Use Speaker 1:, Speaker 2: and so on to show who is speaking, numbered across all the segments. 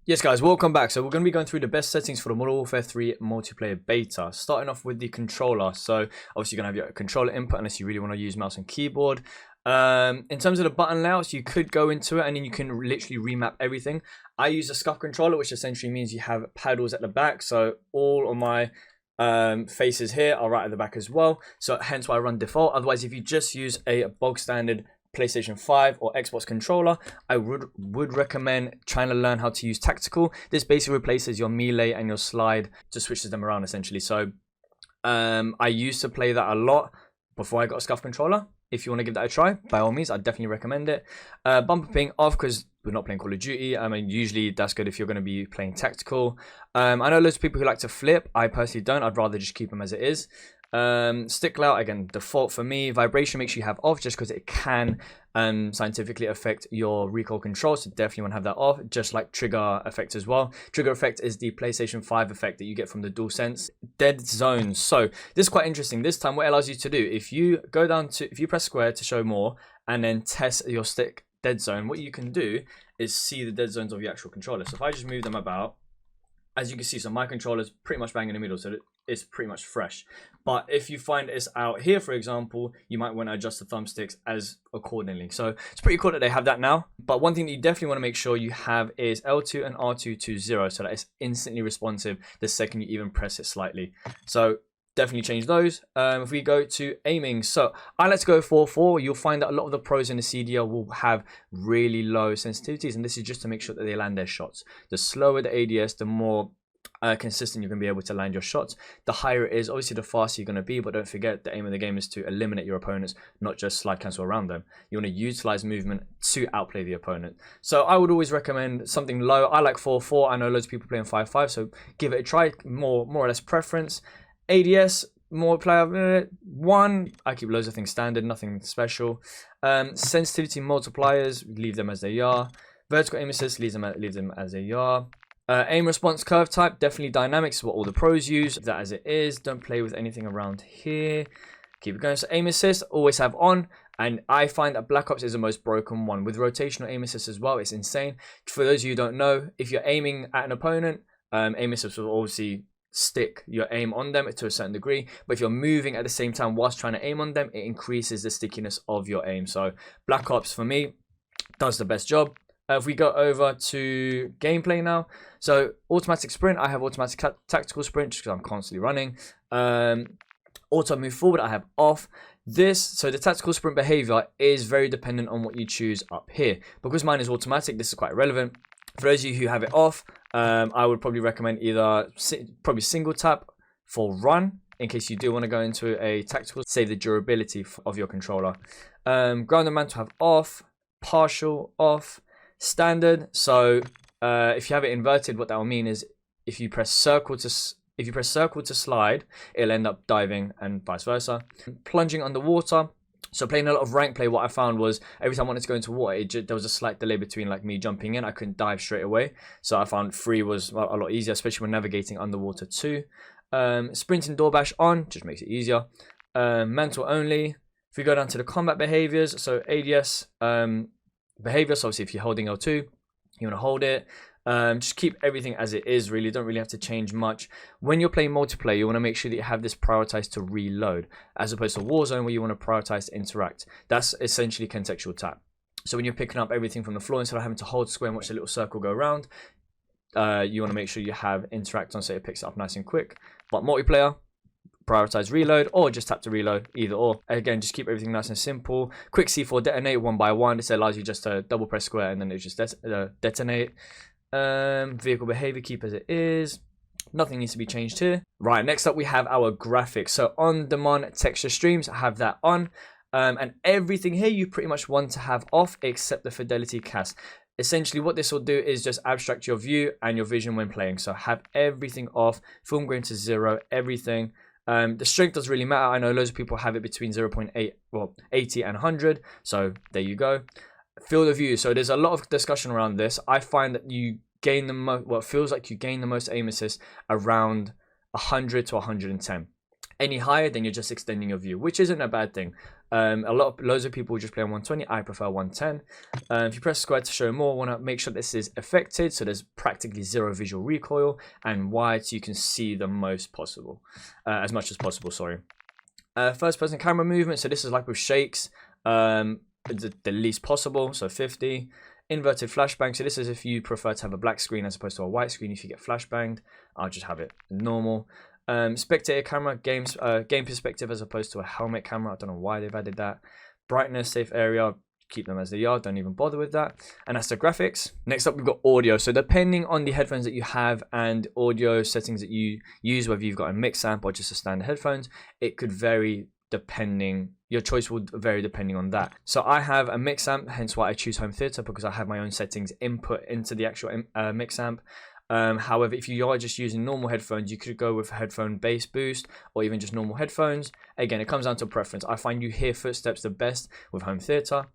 Speaker 1: Yes guys, welcome back. So we're going to be going through the best settings for the Modern Warfare 3 multiplayer beta. Starting off with the controller. So obviously you're going to have your controller input unless you really want to use mouse and keyboard. In terms of the button layouts, you could go into it and then you can literally remap everything. I use a scuff controller, which essentially means you have paddles at the back. So all of my faces here are right at the back as well. So hence why I run default. Otherwise, if you just use a bog standard PlayStation 5 or Xbox controller, I would recommend trying to learn how to use tactical. This basically replaces your melee and your slide, just switches them around essentially. So I used to play that a lot before I got a scuff controller. If you want to give that a try, by all means, I'd definitely recommend it. Bumper ping off because we're not playing Call of Duty. I mean, usually that's good if you're going to be playing tactical. I know loads of people who like to flip. I personally don't. I'd rather just keep them as it is. Stick layout, again, default for me. Vibration make sure you have off just because it can scientifically affect your recoil control, so definitely want to have that off, just like trigger effect as well. Trigger effect is the PlayStation 5 effect that you get from the DualSense. Dead zones. So this is quite interesting. This time what it allows you to do, if you go down to, if you press square to show more and then test your stick dead zone, what you can do is see the dead zones of your actual controller. So if I just move them about, as you can see, so my controller is pretty much bang in the middle, so it's pretty much fresh. But if you find it's out here, for example, you might want to adjust the thumbsticks as accordingly. So it's pretty cool that they have that now. But one thing that you definitely want to make sure you have is L2 and R2 to 0, so that it's instantly responsive the second you even press it slightly. So definitely change those. If we go to aiming, so I like to go 4-4. You'll find that a lot of the pros in the CDL will have really low sensitivities, and this is just to make sure that they land their shots. The slower the ADS, the more consistent you're going to be able to land your shots. The higher it is, obviously the faster you're going to be, but don't forget the aim of the game is to eliminate your opponents, not just slide cancel around them. You want to utilize movement to outplay the opponent. So I would always recommend something low. I like 4-4. I know loads of people playing 5-5, so give it a try. More or less preference. ADS, more player 1. I keep loads of things standard, nothing special. Sensitivity multipliers, leave them as they are. Vertical aim assist, leave them as they are. Aim response curve type, definitely dynamics, what all the pros use. That as it is. Don't play with anything around here. Keep it going. So aim assist, always have on. And I find that Black Ops is the most broken one. With rotational aim assist as well, it's insane. For those of you who don't know, if you're aiming at an opponent, aim assist will obviously stick your aim on them to a certain degree, but if you're moving at the same time whilst trying to aim on them, it increases the stickiness of your aim. So Black Ops for me does the best job. If we go over to gameplay now, so automatic sprint, I have automatic tactical sprint just because I'm constantly running. Auto move forward, I have off. So the tactical sprint behavior is very dependent on what you choose up here. Because mine is automatic, this is quite relevant. For those of you who have it off, I would probably recommend either probably single tap for run, in case you do want to go into a tactical, save the durability of your controller. Ground and mantle have off, partial off, standard. So if you have it inverted, what that will mean is if you press circle to slide, it'll end up diving and vice versa. Plunging underwater. So playing a lot of rank play, what I found was every time I wanted to go into water, there was a slight delay between like me jumping in. I couldn't dive straight away. So I found free was a lot easier, especially when navigating underwater too. Sprinting door bash on, just makes it easier. Mantle only. If we go down to the combat behaviors, so ADS behavior, so obviously if you're holding L2, you want to hold it. Just keep everything as it is, really. Don't really have to change much. When you're playing multiplayer, you want to make sure that you have this prioritized to reload, as opposed to Warzone where you want to prioritize to interact. That's essentially contextual tap. So when you're picking up everything from the floor, instead of having to hold square and watch the little circle go around, you want to make sure you have interact on so it picks it up nice and quick. But multiplayer, prioritize reload or just tap to reload, either or. Again, just keep everything nice and simple. Quick C4 detonate 1 by 1. This allows you just to double press square and then it just detonate. Vehicle behavior, keep as it is. Nothing needs to be changed here. Right, next up we have our graphics. So on demand texture streams, I have that on. And everything here you pretty much want to have off except the fidelity cast. Essentially what this will do is just abstract your view and your vision when playing. So have everything off, film grain to 0, everything. The strength doesn't really matter. I know loads of people have it between 0.8, well, 80 and 100. So there you go. Field of view. So there's a lot of discussion around this. I find that you gain the most, well, it feels like you gain the most aim assist around 100 to 110. Any higher, then you're just extending your view, which isn't a bad thing. Loads of people just play on 120. I prefer 110. If you press square to show more, want to make sure this is affected, so there's practically zero visual recoil, and wide, so you can see the most possible, as much as possible. Sorry. First person camera movement. So this is like with shakes, the least possible. So 50. Inverted flashbang. So this is if you prefer to have a black screen as opposed to a white screen. If you get flashbanged, I'll just have it normal. Spectator camera, game perspective as opposed to a helmet camera. I don't know why they've added that. Brightness, safe area, keep them as they are. Don't even bother with that. And that's the graphics. Next up, we've got audio. So depending on the headphones that you have and audio settings that you use, whether you've got a mix amp or just a standard headphones, it could vary depending. Your choice will vary depending on that. So I have a mix amp, hence why I choose home theater, because I have my own settings input into the actual mix amp. However, if you are just using normal headphones, you could go with headphone bass boost or even just normal headphones. Again, it comes down to preference. I find you hear footsteps the best with home theater.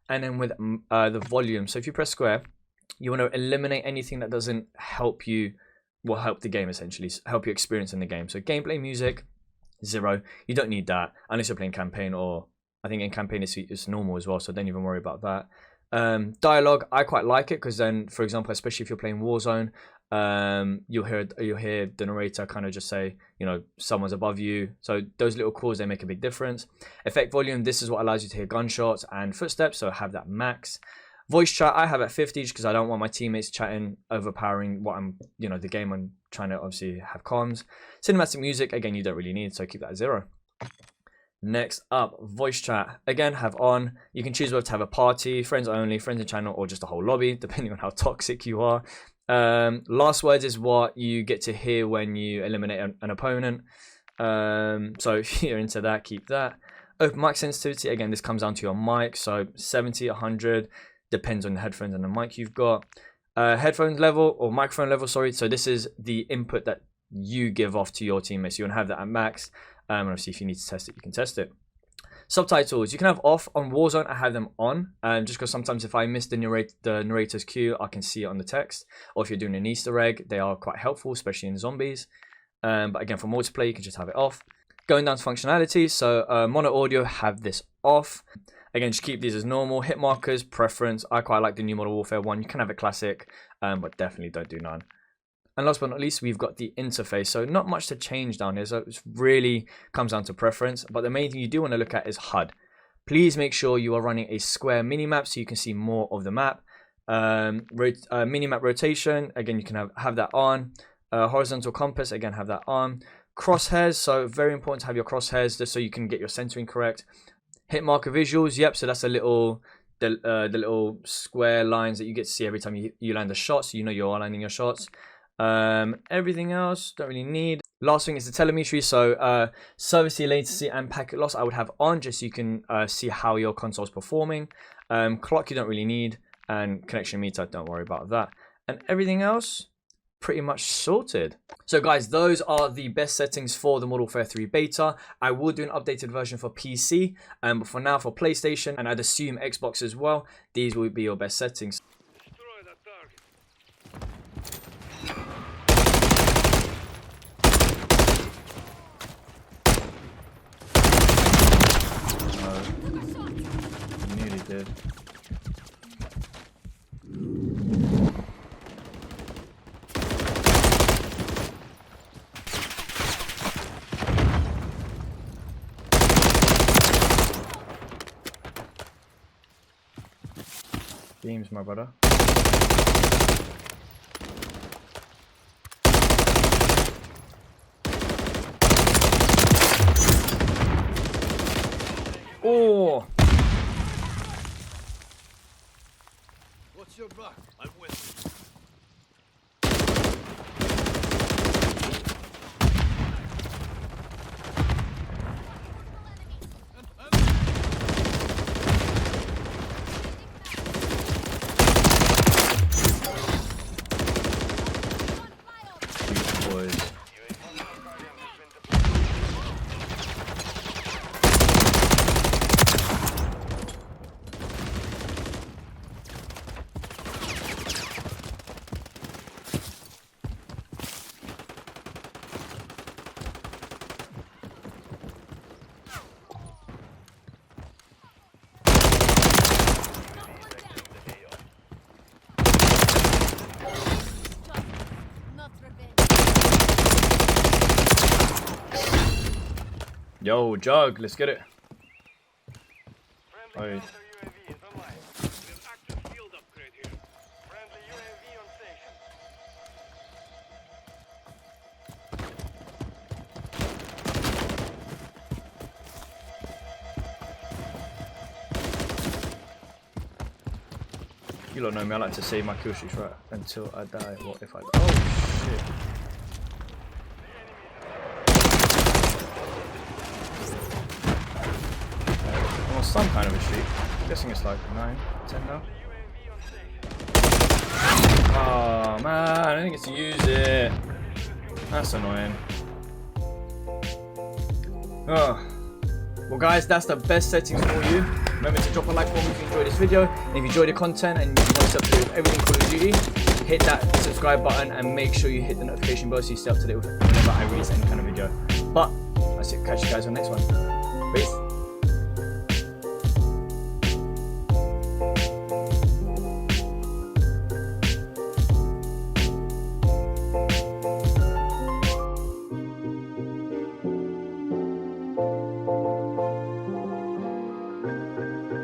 Speaker 1: And then with the volume. So if you press square, you want to eliminate anything that doesn't help you, will help the game essentially, help you experience in the game. So gameplay music, 0. You don't need that unless you're playing campaign, or I think in campaign it's normal as well, so don't even worry about that. Dialogue, I quite like it because then, for example, especially if you're playing Warzone, you'll hear the narrator kind of just say, you know, someone's above you. So those little calls, they make a big difference. Effect volume, this is what allows you to hear gunshots and footsteps, so I have that max. Voice chat, I have at 50 just because I don't want my teammates chatting, overpowering what I'm, you know, the game I'm trying to obviously have comms. Cinematic music, again, you don't really need, so keep that at 0. Next up, voice chat. Again, have on. You can choose whether to have a party, friends only, friends in channel, or just a whole lobby, depending on how toxic you are. Last words is what you get to hear when you eliminate an opponent. So if you're into that, keep that. Open mic sensitivity, again, this comes down to your mic. So 70, 100, depends on the headphones and the mic you've got. Headphones level, or microphone level, sorry. So this is the input that you give off to your teammates. You want to have that at max. And obviously, if you need to test it, you can test it. Subtitles, you can have off. On Warzone, I have them on, just because sometimes if I miss the narrator's cue, I can see it on the text. Or if you're doing an Easter egg, they are quite helpful, especially in zombies. But again, for multiplayer, you can just have it off. Going down to functionality, so mono audio, have this off. Again, just keep these as normal. Hit markers, preference. I quite like the new Modern Warfare one. You can have it classic, but definitely don't do none. And last but not least, we've got the interface. So not much to change down here. So it really comes down to preference. But the main thing you do want to look at is HUD. Please make sure you are running a square minimap so you can see more of the map. Minimap rotation, again, you can have that on. Horizontal compass, again, have that on. Crosshairs, so very important to have your crosshairs just so you can get your centering correct. Hit marker visuals, yep, so that's a little the little square lines that you get to see every time you land a shot, so you know you're landing your shots. Everything else don't really need. Last thing is the telemetry, so service latency and packet loss I would have on just so you can see how your console's performing. Clock you don't really need, and connection meter, don't worry about that. And everything else pretty much sorted. So guys, those are the best settings for the Modern Warfare 3 beta. I will do an updated version for PC, but for now for PlayStation, and I'd assume Xbox as well, these will be your best settings. Nearly did. Beams, my brother. Oh!
Speaker 2: What's your back? I'm with you.
Speaker 1: Yo, Jug, let's get it.
Speaker 3: Friendly
Speaker 1: Oi.
Speaker 3: counter UAV is online.
Speaker 2: There's active field upgrade here.
Speaker 3: Friendly UAV on station.
Speaker 1: You don't know me, I like to save my kill streaks right until I die. What if I die? Oh shit. I'm on some kind of a streak. I'm guessing it's like 9, 10 now.
Speaker 3: UAV on station.
Speaker 1: Oh man, I didn't get to use it. That's annoying. Oh. Well guys, that's the best settings for you. Remember to drop a like for me if you enjoyed this video. And if you enjoyed the content and you want to stay up to date with everything Call of Duty, hit that subscribe button and make sure you hit the notification bell so you stay up to date with whenever I release any kind of video. But that's it, catch you guys on the next one. Peace.